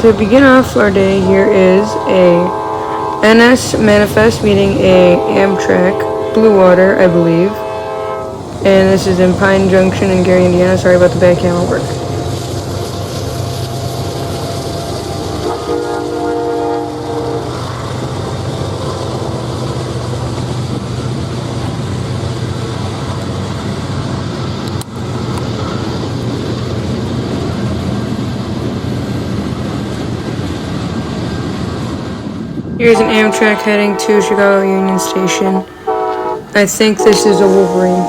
to begin off our day, here is a NS manifest meeting a Amtrak Blue Water, I believe. And this is in Pine Junction in Gary, Indiana. Sorry about the bad camera work. Here's an Amtrak heading to Chicago Union Station. I think this is a Wolverine.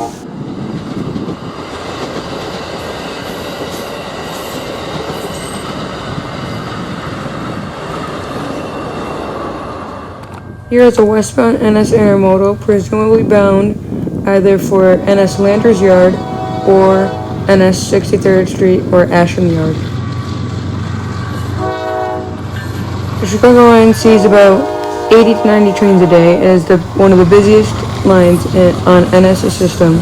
Here is a westbound NS Intermodal, presumably bound either for NS Landers Yard or NS 63rd Street or Ashland Yard. The Chicago line sees about 80 to 90 trains a day and is one of the busiest lines on NS's system,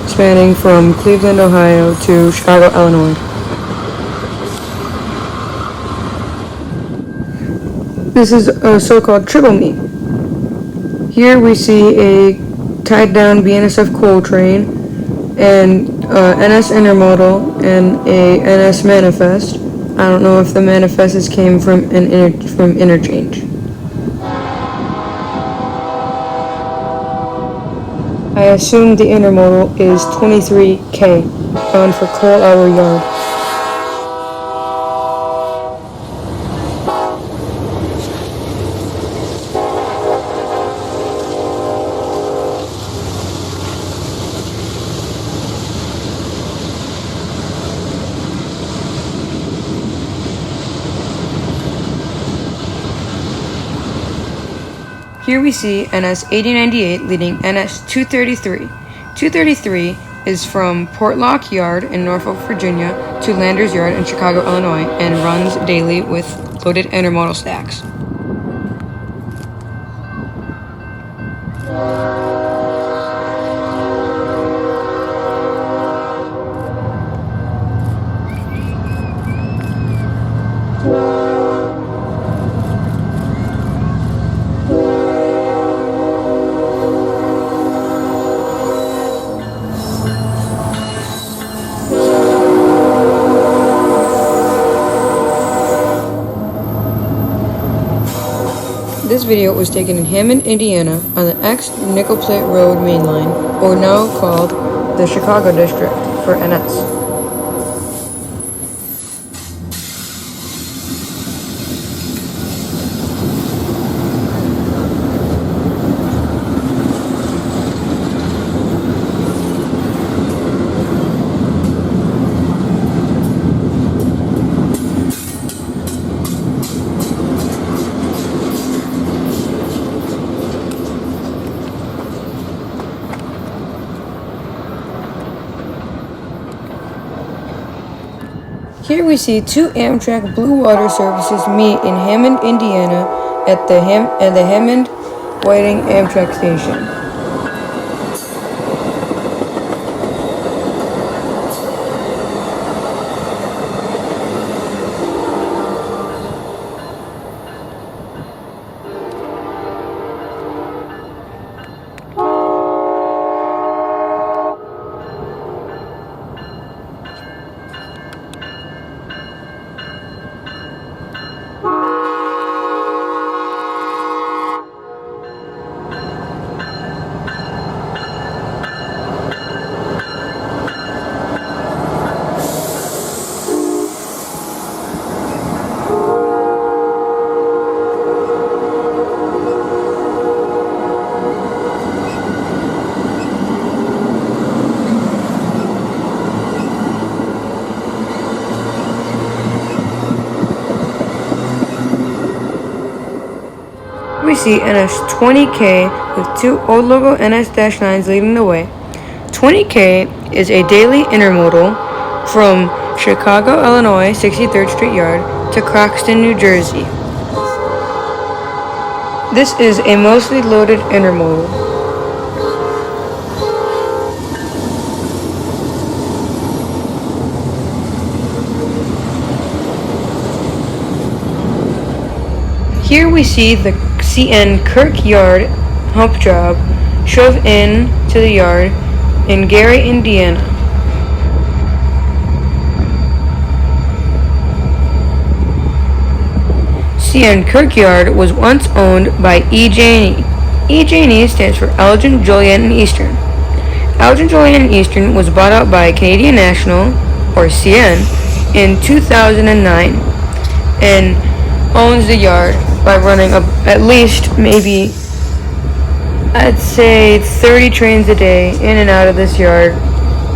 spanning from Cleveland, Ohio to Chicago, Illinois. This is a so-called triple meet. Here we see a tied down BNSF coal train and NS Intermodal and a NS Manifest. I don't know if the manifests came from interchange. I assume the intermodal is 23K, bound for Coal Hour Yard. Here we see NS 8098 leading NS 233. 233 is from Portlock Yard in Norfolk, Virginia to Landers Yard in Chicago, Illinois, and runs daily with loaded intermodal stacks. This video was taken in Hammond, Indiana on the ex-Nickel Plate Road main line, or now called the Chicago District for NS. Here we see two Amtrak Blue Water services meet in Hammond, Indiana at the Hammond Whiting Amtrak station. We see NS 20K with two old logo NS-9s leading the way. 20K is a daily intermodal from Chicago, Illinois, 63rd Street Yard to Croxton, New Jersey. This is a mostly loaded intermodal. Here we see the CN Kirkyard hump job shove in to the yard in Gary, Indiana. CN Kirkyard was once owned by E.J.E. E.J.E. stands for Elgin, Joliet, and Eastern. Elgin, Joliet, and Eastern was bought out by Canadian National, or CN, in 2009 and owns the yard by running at least maybe, I'd say, 30 trains a day in and out of this yard,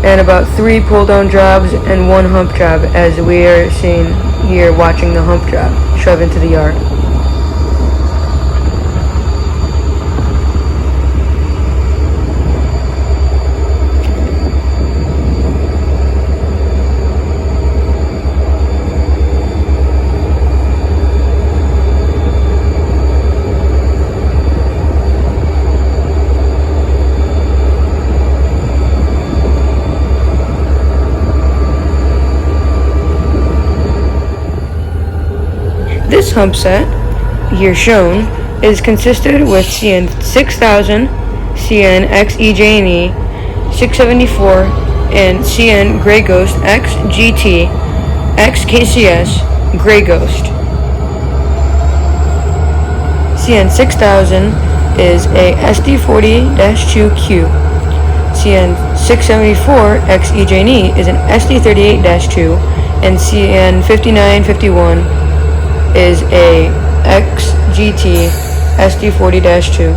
and about 3 pull-down jobs and 1 hump job, as we are seeing here watching the hump job shove into the yard. This hump set, here shown, is consisted with CN 6000, CN XEJ&E 674, and CN Grey Ghost XGT XKCS Grey Ghost. CN 6000 is a SD40-2Q. CN 674 XEJ&E is an SD38-2, and CN 5951 is a XGT SD40-2.